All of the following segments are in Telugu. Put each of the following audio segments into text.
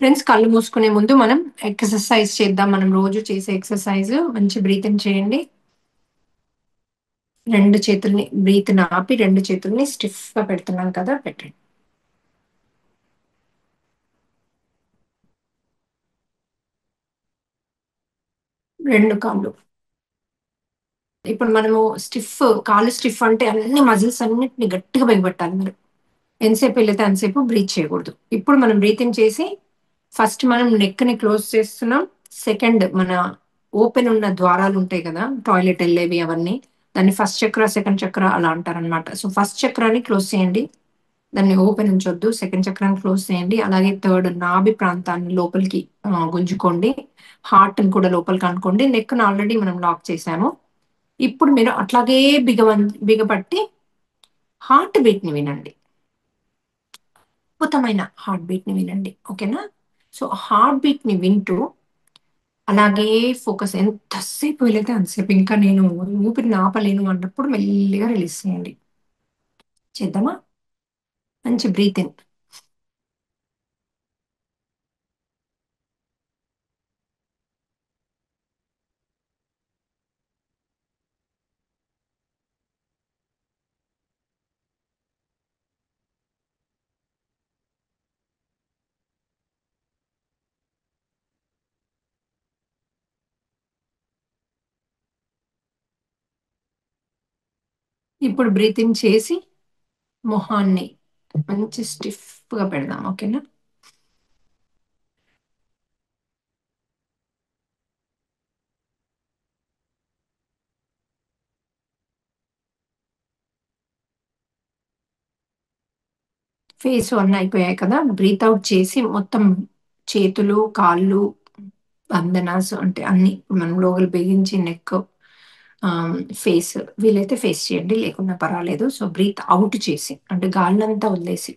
ఫ్రెండ్స్, కళ్ళు మూసుకునే ముందు మనం ఎక్సర్సైజ్ చేద్దాం. మనం రోజు చేసే ఎక్సర్సైజ్ మంచి బ్రీతింగ్ చేయండి. రెండు చేతుల్ని బ్రీత్ ఆపి రెండు చేతుల్ని స్టిఫ్ గా పెడుతున్నాం కదా, పెట్టండి. రెండు కాళ్ళు. ఇప్పుడు మనము స్టిఫ్, కాళ్ళు స్టిఫ్ అంటే అన్ని మజిల్స్ అన్నిటిని గట్టిగా బిగబట్టాలి మీరు. ఎంతసేపు వెళితే అంతసేపు బ్రీత్ చేయకూడదు. ఇప్పుడు మనం బ్రీతింగ్ చేసి ఫస్ట్ మనం నెక్ ని క్లోజ్ చేస్తున్నాం. సెకండ్, మన ఓపెన్ ఉన్న ద్వారాలు ఉంటాయి కదా, టాయిలెట్ వెళ్ళేవి అవన్నీ, దాన్ని ఫస్ట్ చక్ర సెకండ్ చక్ర అలా అంటారనమాట. సో ఫస్ట్ చక్రాన్ని క్లోజ్ చేయండి, దాన్ని ఓపెన్ ఉంచొద్దు. సెకండ్ చక్రాన్ని క్లోజ్ చేయండి. అలాగే థర్డ్, నాభి ప్రాంతాన్ని లోపలికి గుంజుకోండి. హార్ట్ ని కూడా లోపలికి అనుకోండి. నెక్ ను ఆల్రెడీ మనం లాక్ చేసాము. ఇప్పుడు మీరు అట్లాగే బిగపట్టి హార్ట్ బీట్ ని వినండి. అద్భుతమైన హార్ట్ బీట్ ని వినండి, ఓకేనా? సో హార్ట్ బీట్ ని వింటూ అలాగే ఫోకస్, ఎంతసేపు వీలైతే అంతసేపు. ఇంకా నేను ఊపిరిని ఆపలేను అన్నప్పుడు మెల్లిగా రిలీజ్ చేయండి. చేద్దామా? మంచి బ్రీత్ ఇన్. ఇప్పుడు బ్రీత్ ఇన్ చేసి మొహాన్ని మంచి స్టిఫ్ గా పెడదాం, ఓకేనా? ఫేస్ అన్నీ అయిపోయాయి కదా, బ్రీత్ అవుట్ చేసి మొత్తం చేతులు కాళ్ళు బంధనాస్ అంటే అన్ని మనం లోపల బిగించి నెక్, ఫేస్, వీలైతే ఫేస్ చేయండి, లేకున్నా పర్వాలేదు. సో బ్రీత్ అవుట్ చేసి అంటే గాలినంతా వదిలేసి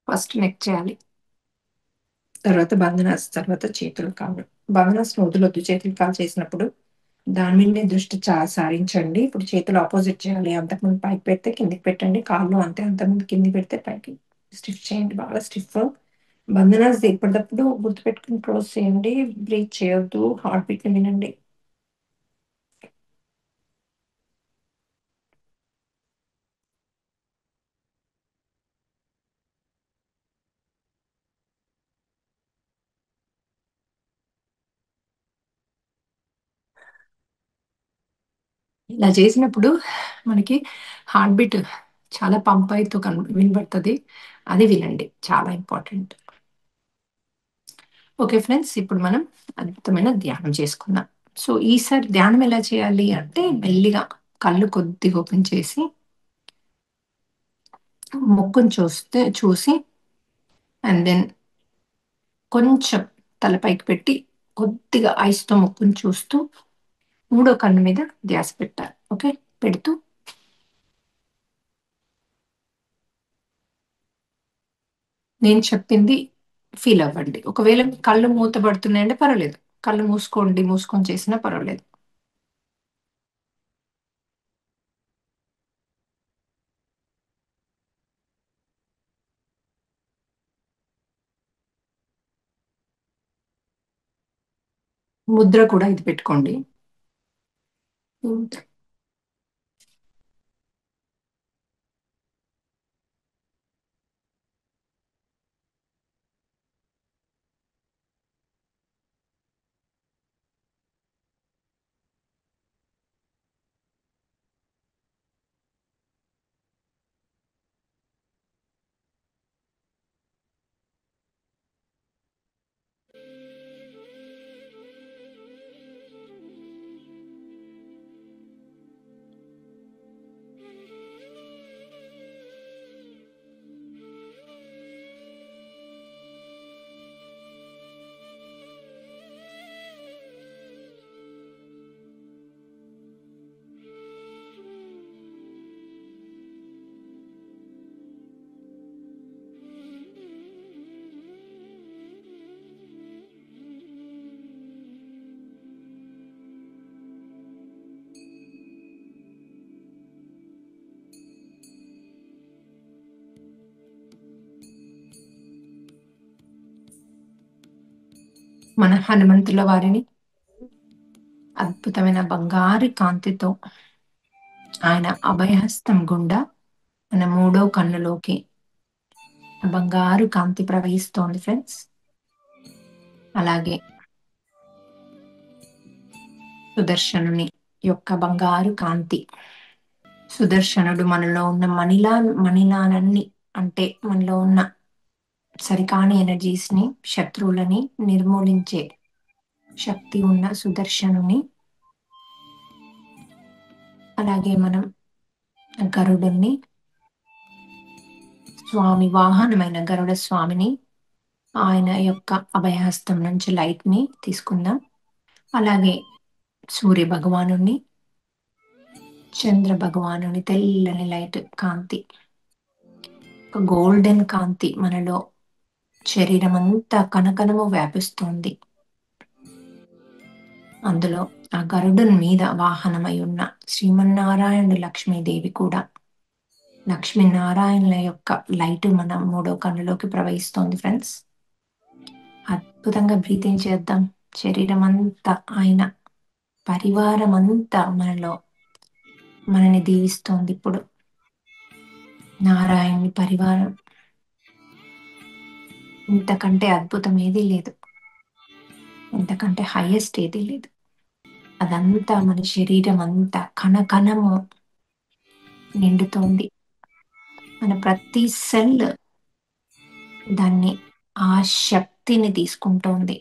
ఫస్ట్ నెక్ చేయాలి, తర్వాత బంధనాస్, తర్వాత చేతులు కాళ్ళు. బంధనాస్ వదలొద్దు చేతులు కాలు చేసినప్పుడు, దాని మీదనే దృష్టి సారించండి. ఇప్పుడు చేతులు ఆపోజిట్ చేయాలి. అంతకుముందు పైకి పెడితే కిందికి పెట్టండి, కాళ్ళు అంతే, అంతకుముందు కింది పెడితే పైకి. స్టిఫ్ చేయండి, బాగా స్టిఫ్. బంధనాస్ ఎప్పటికప్పుడు గుర్తుపెట్టుకుని క్లోజ్ చేయండి. బ్రీత్ చేయొద్దు, హార్ట్ బీట్ ని వినండి. ఇలా చేసినప్పుడు మనకి హార్ట్ బీట్ చాలా పంప్ అవుతూ వినబడుతుంది. అది వినండి, చాలా ఇంపార్టెంట్. ఓకే ఫ్రెండ్స్, ఇప్పుడు మనం అద్భుతమైన ధ్యానం చేసుకుందాం. సో ఈసారి ధ్యానం ఎలా చేయాలి అంటే, మెల్లిగా కళ్ళు కొద్దిగా ఓపెన్ చేసి ముక్కును చూసి అండ్ దెన్ కొంచెం తలపైకి పెట్టి కొద్దిగా ఐస్తో ముక్కును చూస్తూ మూడో కన్ను మీద ధ్యాస పెట్టాలి. ఓకే, పెడుతూ నేను చెప్పింది ఫీల్ అవ్వండి. ఒకవేళ మీ కళ్ళు మూతబడుతున్నాయంటే పర్వాలేదు, కళ్ళు మూసుకొని చేసినా పర్వాలేదు. ముద్ర కూడా ఇది పెట్టుకోండి. మన హనుమంతుల వారిని అద్భుతమైన బంగారు కాంతితో ఆయన అభయహస్తం గుండా మన మూడో కన్నులోకి బంగారు కాంతి ప్రవహిస్తోంది ఫ్రెండ్స్. అలాగే సుదర్శనుని యొక్క బంగారు కాంతి. సుదర్శనుడు మనలో ఉన్న మణిలాలన్నీ, అంటే మనలో ఉన్న సరికాని ఎనర్జీస్ ని, శత్రువులని నిర్మూలించే శక్తి ఉన్న సుదర్శనుని, అలాగే మనం గరుడుని, స్వామి వాహనమైన గరుడ స్వామిని, ఆయన యొక్క అభయహస్తం నుంచి లైట్ ని తీసుకుందాం. అలాగే సూర్య భగవానుని, చంద్ర భగవానుని తెల్లని లైట్ కాంతి, ఒక గోల్డెన్ కాంతి మనలో శరీరం అంతా కనకనము వ్యాపిస్తుంది. అందులో ఆ గరుడుని మీద వాహనమై ఉన్న శ్రీమన్నారాయణుడు, లక్ష్మీదేవి కూడా, లక్ష్మీనారాయణుల యొక్క లైట్ మన మూడో కన్నులోకి ప్రవహిస్తోంది ఫ్రెండ్స్. అద్భుతంగా బ్రీతింగ్ చేద్దాం. శరీరం అంతా ఆయన పరివారం అంతా మనని దీవిస్తోంది. ఇప్పుడు నారాయణుని పరివారం, ఇంతకంటే అద్భుతం ఏదీ లేదు, ఇంతకంటే హైయెస్ట్ ఏదీ లేదు. అదంతా మన శరీరం అంతా కణకణము నిండుతోంది. మన ప్రతి సెల్ దాన్ని, ఆ శక్తిని తీసుకుంటోంది.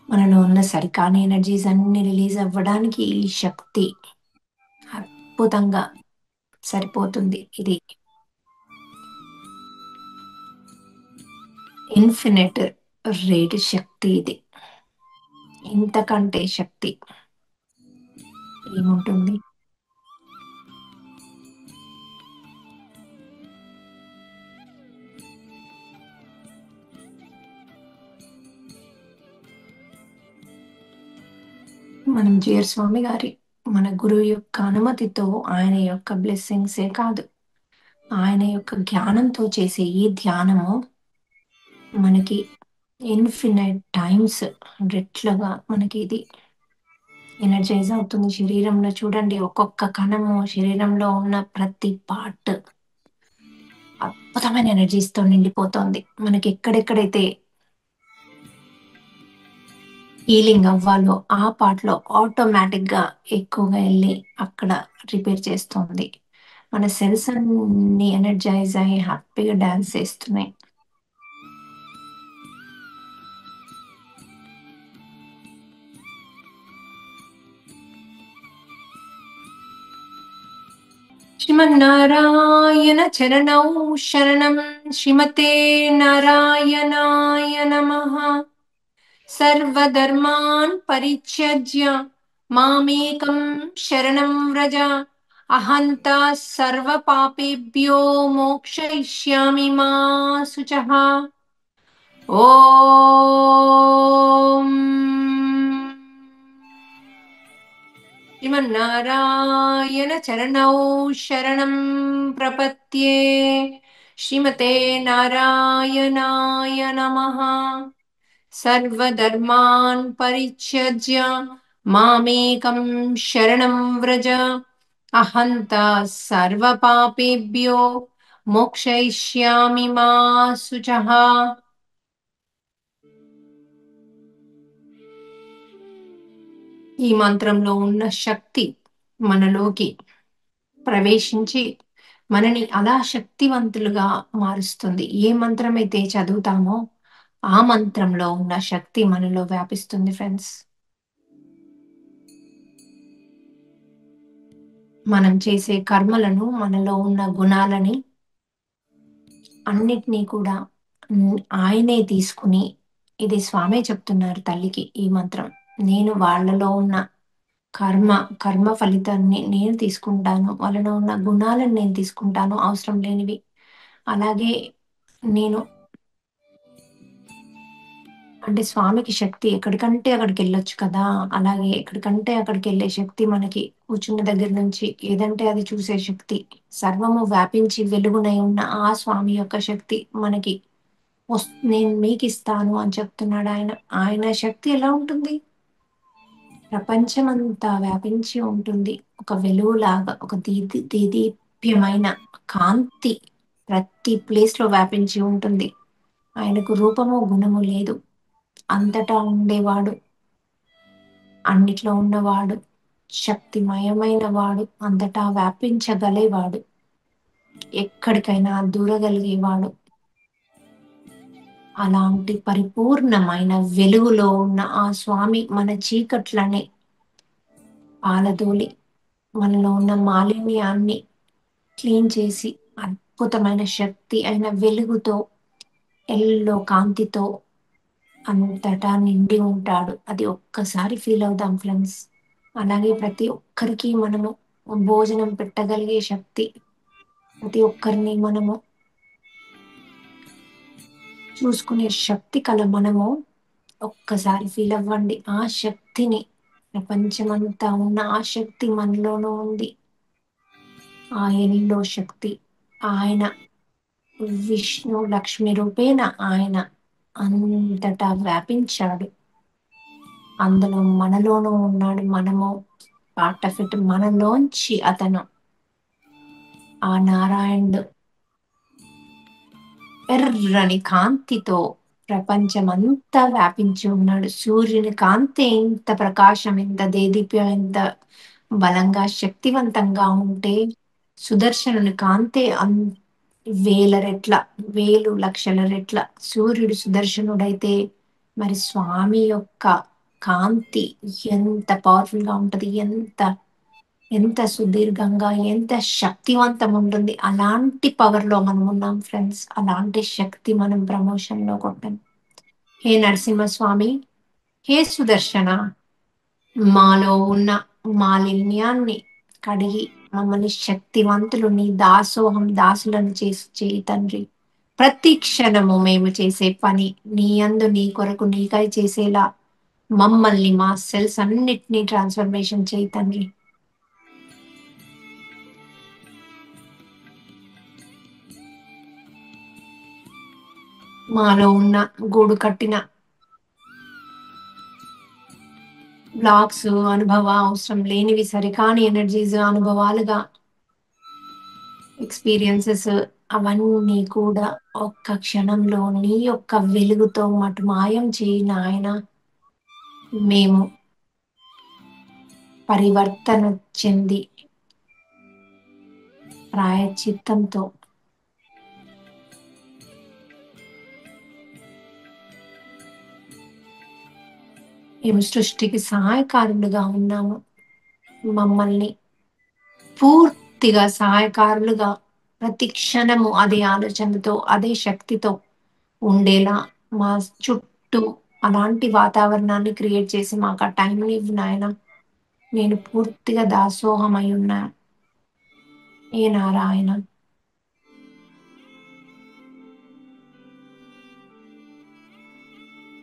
మనలో ఉన్న సరికాని ఎనర్జీస్ అన్ని రిలీజ్ అవ్వడానికి ఈ శక్తి అద్భుతంగా సరిపోతుంది. ఇది ఇన్ఫినిట్ రేట్ శక్తి. ఇది ఇంతకంటే శక్తి ఏముంటుంది? మనం జిఆర్ స్వామి గారి, మన గురువు యొక్క అనుమతితో, ఆయన యొక్క బ్లెస్సింగ్సే కాదు, ఆయన యొక్క జ్ఞానంతో చేసే ఈ ధ్యానము మనకి ఇన్ఫినైట్ టైమ్స్ రెట్లుగా మనకి ఇది ఎనర్జైజ్ అవుతుంది. శరీరంలో చూడండి, ఒక్కొక్క కణము, శరీరంలో ఉన్న ప్రతి పార్ట్ అద్భుతమైన ఎనర్జీస్ తో నిండిపోతోంది. మనకి ఎక్కడెక్కడైతే హీలింగ్ అవ్వాలో ఆ పార్ట్ లో ఆటోమేటిక్ గా ఎక్కువగా వెళ్ళి అక్కడ రిపేర్ చేస్తుంది. మన సెల్స్ అన్ని ఎనర్జైజ్ అయ్యి హ్యాపీగా డాన్స్ చేస్తున్నాయి. శ్రీమన్నారాయణ చరణౌ శరణం, శ్రీమతే నారాయణాయ నమః. సర్వధర్మాన్ పరిత్యజ్య మామేకం శరణం వ్రజ, అహంతా సర్వ పాపేభ్యో మోక్షయిష్యామి మా శుచః. ఓం శ్రీమన్నారాయణ చరణౌ శరణం ప్రపద్యే. శ్రీమతే నారాయణాయ నమః. సర్వధర్మాన్ పరిత్యజ్య మామేకం శరణం వ్రజ, అహంతా సర్వ పాపేభ్యో మోక్షయిష్యామి మా శుచః. ఈ మంత్రంలో ఉన్న శక్తి మనలోకి ప్రవేశించి మనని అలా శక్తివంతులుగా మారుస్తుంది. ఏ మంత్రం అయితే చదువుతామో ఆ మంత్రంలో ఉన్న శక్తి మనలో వ్యాపిస్తుంది ఫ్రెండ్స్. మనం చేసే కర్మలను, మనలో ఉన్న గుణాలని అన్నిటినీ కూడా ఆయనే తీసుకుని, ఇది స్వామే చెప్తున్నారు తల్లికి ఈ మంత్రం, నేను వాళ్ళలో ఉన్న కర్మ ఫలితాన్ని నేను తీసుకుంటాను, వాళ్ళలో ఉన్న గుణాలను నేను తీసుకుంటాను, అవసరం లేనివి. అలాగే నేను, అంటే స్వామికి శక్తి ఎక్కడికంటే అక్కడికి వెళ్ళొచ్చు కదా, అలాగే ఎక్కడికంటే అక్కడికి వెళ్ళే శక్తి మనకి, కూర్చున్న దగ్గర నుంచి ఏదంటే అది చూసే శక్తి, సర్వము వ్యాపించి వెలుగునై ఉన్న ఆ స్వామి యొక్క శక్తి మనకి నేను మీకు ఇస్తాను అని చెప్తున్నాడు ఆయన. ఆయన శక్తి ఎలా ఉంటుంది? ప్రపంచమంతా వ్యాపించి ఉంటుంది. ఒక వెలుగులాగా, ఒక దేదీప్యమైన కాంతి ప్రతి ప్లేస్ లో వ్యాపించి ఉంటుంది. ఆయనకు రూపము గుణము లేదు. అంతటా ఉండేవాడు, అన్నిట్లో ఉన్నవాడు, శక్తిమయమైన వాడు, అంతటా వ్యాపించగలేవాడు, ఎక్కడికైనా దూరగలిగేవాడు. అలాంటి పరిపూర్ణమైన వెలుగులో ఉన్న ఆ స్వామి మన చీకట్లని పాలదోలి మనలో ఉన్న మాలిన్యాన్ని క్లీన్ చేసి అద్భుతమైన శక్తి అయిన వెలుగుతో, ఎల్లో కాంతితో అంతటా నిండి ఉంటాడు. అది ఒక్కసారి ఫీల్ అవుదాం ఫ్రెండ్స్. అలాగే ప్రతి ఒక్కరికి మనము భోజనం పెట్టగలిగే శక్తి, ప్రతి ఒక్కరిని మనము చూసుకునే శక్తి కల మనము ఒక్కసారి ఫీల్ అవ్వండి. ఆ శక్తిని, ప్రపంచమంతా ఉన్న ఆ శక్తి మనలోనూ ఉంది. ఆ ఎల్లో శక్తి, ఆయన విష్ణు లక్ష్మి రూపేణ ఆయన అంతటా వ్యాపించాడు. అందులో మనలోనూ ఉన్నాడు. మనము పార్ట్ ఆఫ్ ఇట్. మనలోంచి అతను ఆ నారాయణుడు ఎర్రని కాంతితో ప్రపంచమంతా వ్యాపించి ఉన్నాడు. సూర్యుని కాంతి ఎంత ప్రకాశం, ఎంత దేదీప్యం, ఎంత బలంగా శక్తివంతంగా ఉంటే సుదర్శనుని కాంతి వేల రెట్ల, వేలు లక్షల రెట్ల. సూర్యుడు సుదర్శనుడైతే మరి స్వామి యొక్క కాంతి ఎంత పవర్ఫుల్ గా ఉంటది, ఎంత ఎంత సుదీర్ఘంగా, ఎంత శక్తివంతం ఉంటుంది. అలాంటి పవర్ లో మనం ఉన్నాం ఫ్రెండ్స్. అలాంటి శక్తి మనం ప్రమోషన్ లో కొట్టాం. హే నరసింహస్వామి, హే సుదర్శన, మాలో ఉన్న మాలిన్యాన్ని కడిగి మమ్మల్ని శక్తివంతులు, నీ దాసోహం దాసులను చేయి తండ్రి. ప్రతి క్షణము మేము చేసే పని నీ యందు, నీ కొరకు, నీకై చేసేలా మమ్మల్ని, మా సెల్స్ అన్నిటినీ ట్రాన్స్ఫర్మేషన్ చేయి తండ్రి. మాలో ఉన్న గూడు కట్టిన బ్లాక్స్, అనుభవ అవసరం లేనివి, సరికాని ఎనర్జీస్ అనుభవాలుగా ఎక్స్పీరియన్సెస్, అవన్నీ కూడా ఒక్క క్షణంలో నీ యొక్క వెలుగుతో మటు మాయం చేయి నాయన. మేము పరివర్తన చెంది ప్రాయశ్చిత్తంతో మేము సృష్టికి సహాయకారులుగా ఉన్నాము. మమ్మల్ని పూర్తిగా సహాయకారులుగా ప్రతి క్షణము అదే ఆలోచనతో, అదే శక్తితో ఉండేలా మా చుట్టూ అలాంటి వాతావరణాన్ని క్రియేట్ చేసి మాకు ఆ టైంని ఇవ్వు నాయన. నేను పూర్తిగా దాసోహమై ఉన్నా. ఏ నారాయణ.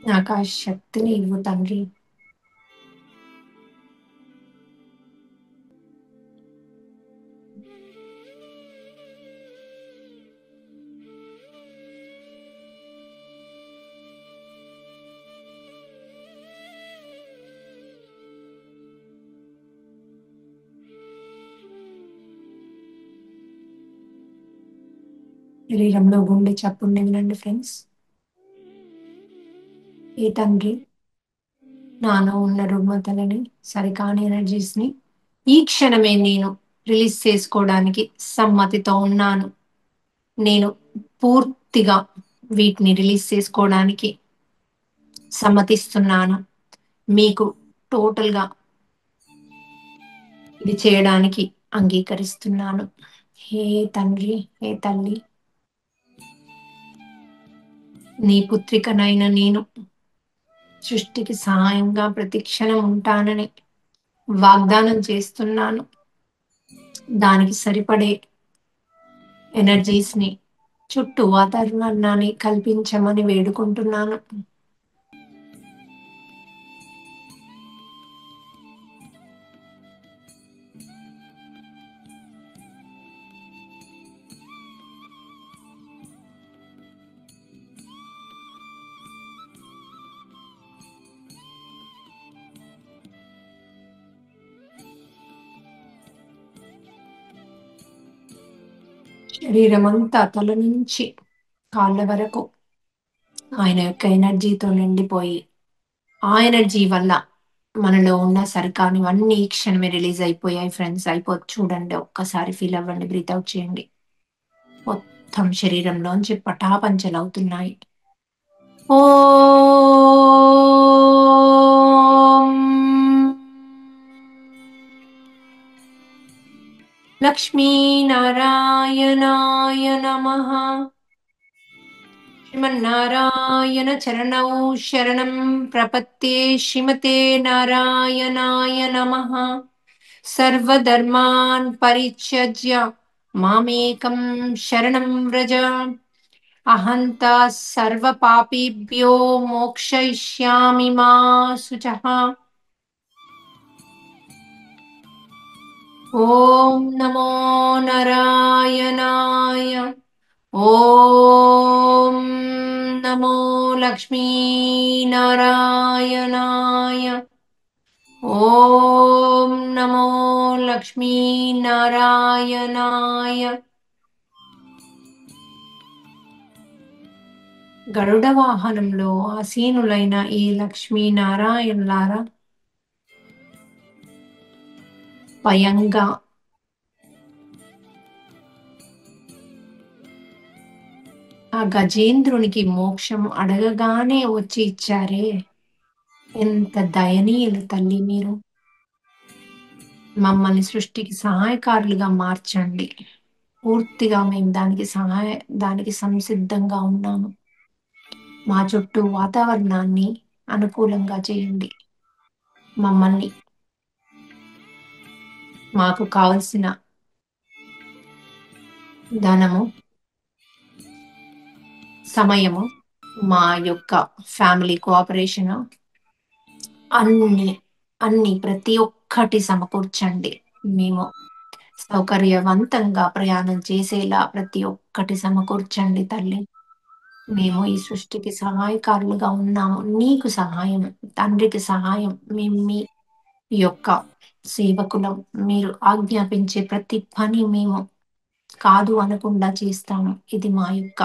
నాకు ఆ శక్తిని ఇవ్వు తండ్రి. శరీరంలో గుండె చప్పుడుని వినండి ఫ్రెండ్స్. ఏ తండ్రి, నాలో ఉన్న రుగ్మతలని, సరికాని ఎనర్జీస్ ని ఈ క్షణమే నేను రిలీజ్ చేసుకోవడానికి సమ్మతితో ఉన్నాను. నేను పూర్తిగా వీటిని రిలీజ్ చేసుకోవడానికి సమ్మతిస్తున్నాను. మీకు టోటల్ గా ఇది చేయడానికి అంగీకరిస్తున్నాను. హే తండ్రి, హే తల్లి, నీ పుత్రికనైన నేను సృష్టికి సహాయంగా ప్రతి క్షణం ఉంటానని వాగ్దానం చేస్తున్నాను. దానికి సరిపడే ఎనర్జీస్ ని, చుట్టూ వాతావరణాన్ని కల్పించమని వేడుకుంటున్నాను. శరీరమంతా తల నుంచి కాళ్ళ వరకు ఆయన యొక్క ఎనర్జీతో నిండిపోయి, ఆ ఎనర్జీ వల్ల మనలో ఉన్న సరికానివన్నీ ఈ క్షణమే రిలీజ్ అయిపోయాయి ఫ్రెండ్స్. చూడండి, ఒక్కసారి ఫీల్ అవ్వండి, బ్రీత్ ఔట్ చేయండి. మొత్తం శరీరంలోంచి పటాపంచలవుతున్నాయి. ఓం లక్ష్మీనారాయణాయ నమః. శ్రీమన్నారాయణ చరణౌ శరణం ప్రపత్తే. శ్రీమతే నారాయణాయ నమః. సర్వధర్మాన్ పరిత్యజ్య మామేకం శరణం వ్రజ. అహంతా సర్వపాపేభ్యో మోక్షయిష్యామి మా శుచః. ఓం నమో నారాయణాయ. ఓం నమో లక్ష్మీనారాయణాయ. ఓం నమో లక్ష్మీనారాయణాయ. గరుడ వాహనంలో ఆసీనులైన ఈ లక్ష్మీనారాయణులారా స్వయంగా ఆ గజేంద్రునికి మోక్షం అడగగానే వచ్చి ఇచ్చారే, ఎంత దయనీయులు తల్లి మీరు. మమ్మల్ని సృష్టికి సహాయకారులుగా మార్చండి. పూర్తిగా మేము దానికి సంసిద్ధంగా ఉన్నాము. మా చుట్టూ వాతావరణాన్ని అనుకూలంగా చేయండి. మమ్మల్ని మాకు కావలసిన ధనము, సమయము, మా యొక్క ఫ్యామిలీ కోఆపరేషన్ అన్ని ప్రతి ఒక్కటి సమకూర్చండి. మేము సౌకర్యవంతంగా ప్రయాణం చేసేలా ప్రతి ఒక్కటి సమకూర్చండి తల్లి. మేము ఈ సృష్టికి సహాయకారులుగా ఉన్నాము. నీకు సహాయం, తండ్రికి సహాయం, మేము మీ యొక్క సేవకులం. మీరు ఆజ్ఞాపించే ప్రతి పని మేము కాదు అనకుండా చేస్తాము. ఇది మా యొక్క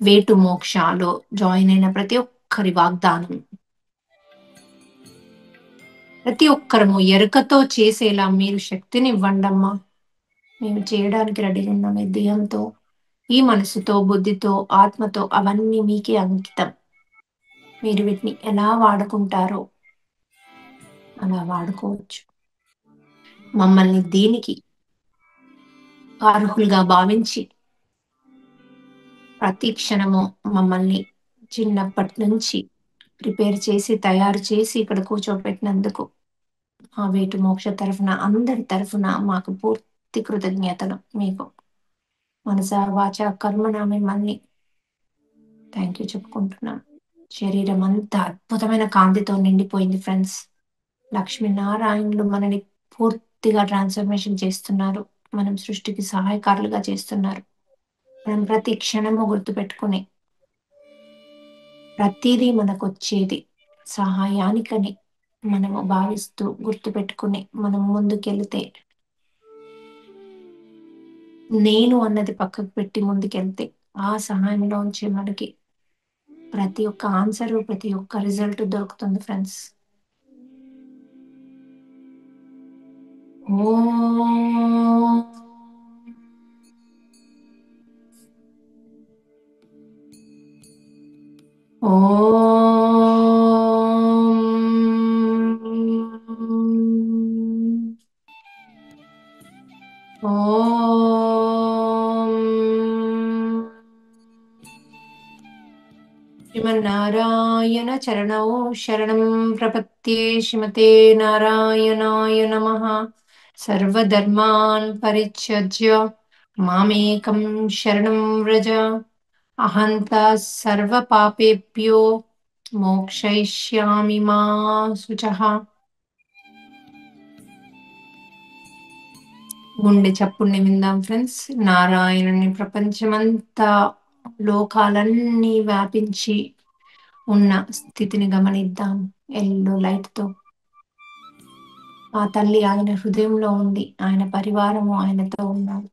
వేటు మోక్షాలో జాయిన్ అయిన ప్రతి ఒక్కరి వాగ్దానం. ప్రతి ఒక్కరము ఎరుకతో చేసేలా మీరు శక్తిని ఇవ్వండమ్మా. మేము చేయడానికి రెడీగా ఉన్నాం. ఈ దేహంతో, ఈ మనసుతో, బుద్ధితో, ఆత్మతో అవన్నీ మీకే అంకితం. మీరు వీటిని ఎలా వాడుకుంటారో అలా వాడుకోవచ్చు. మమ్మల్ని దీనికి అర్హులుగా భావించి ప్రతి క్షణము మమ్మల్ని చిన్నప్పటి నుంచి ప్రిపేర్ చేసి తయారు చేసి ఇక్కడ కూర్చోబెట్టినందుకు ఆ వేటు మోక్ష తరఫున, అందరి తరఫున మాకు పూర్తి కృతజ్ఞతలు. మీకు మనస వాచ కర్మణ మిమ్మల్ని థ్యాంక్ యూ చెప్పుకుంటున్నాం. శరీరం అంతా అద్భుతమైన కాంతితో నిండిపోయింది ఫ్రెండ్స్. లక్ష్మీనారాయణులు మనని పూర్తిగా ట్రాన్స్ఫర్మేషన్ చేస్తున్నారు. మనం సృష్టికి సహాయకారులుగా చేస్తున్నారు. మనం ప్రతి క్షణము గుర్తుపెట్టుకుని ప్రతిదీ మనకు వచ్చేది సహాయానికని మనము భావిస్తూ గుర్తుపెట్టుకుని మనం ముందుకెళ్తే, నేను అన్నది పక్కకు పెట్టి ముందుకెళ్తే ఆ సహాయంలోంచి మనకి ప్రతి ఒక్క ఆన్సర్, ప్రతి ఒక్క రిజల్ట్ దొరుకుతుంది ఫ్రెండ్స్. ఓం ఓం శ్రీమన్నారాయణ చరణౌ శరణం ప్రపత్తే. శ్రీమతే నారాయణాయ నమః. సర్వధర్మాన్ పరిత్యజ్య మామేకం శరణం వ్రజ. అహంతా సర్వపాపేభ్యో మోక్షయిష్యామి మా శుచః. గుండె చప్పుడిని విందాం ఫ్రెండ్స్. నారాయణుని ప్రపంచమంతా, లోకాలన్నీ వ్యాపించి ఉన్న స్థితిని గమనిద్దాం ఎల్లో లైట్ తో. ఆ తల్లి ఆయన హృదయంలో ఉంది. ఆయన పరివారము ఆయనతో ఉన్నారు.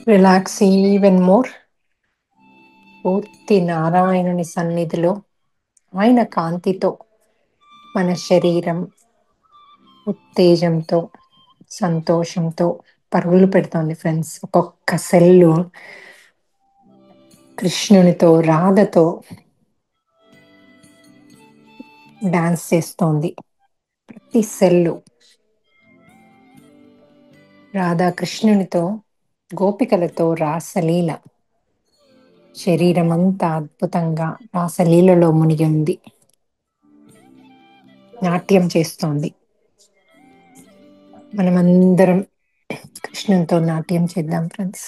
Relax even more. పూర్తి నారాయణుని సన్నిధిలో ఆయన కాంతితో మన శరీరం ఉత్తేజంతో సంతోషంతో పరుగులు పెడుతోంది ఫ్రెండ్స్. ఒక్కొక్క సెల్లు కృష్ణునితో రాధతో డాన్స్ చేస్తోంది. ప్రతి సెల్లు రాధాకృష్ణునితో గోపికలతో రాసలీల. శరీరం అంతా అద్భుతంగా రాసలీలలో మునిగి ఉంది, నాట్యం చేస్తోంది. మనమందరం కృష్ణునితో నాట్యం చేద్దాం ఫ్రెండ్స్.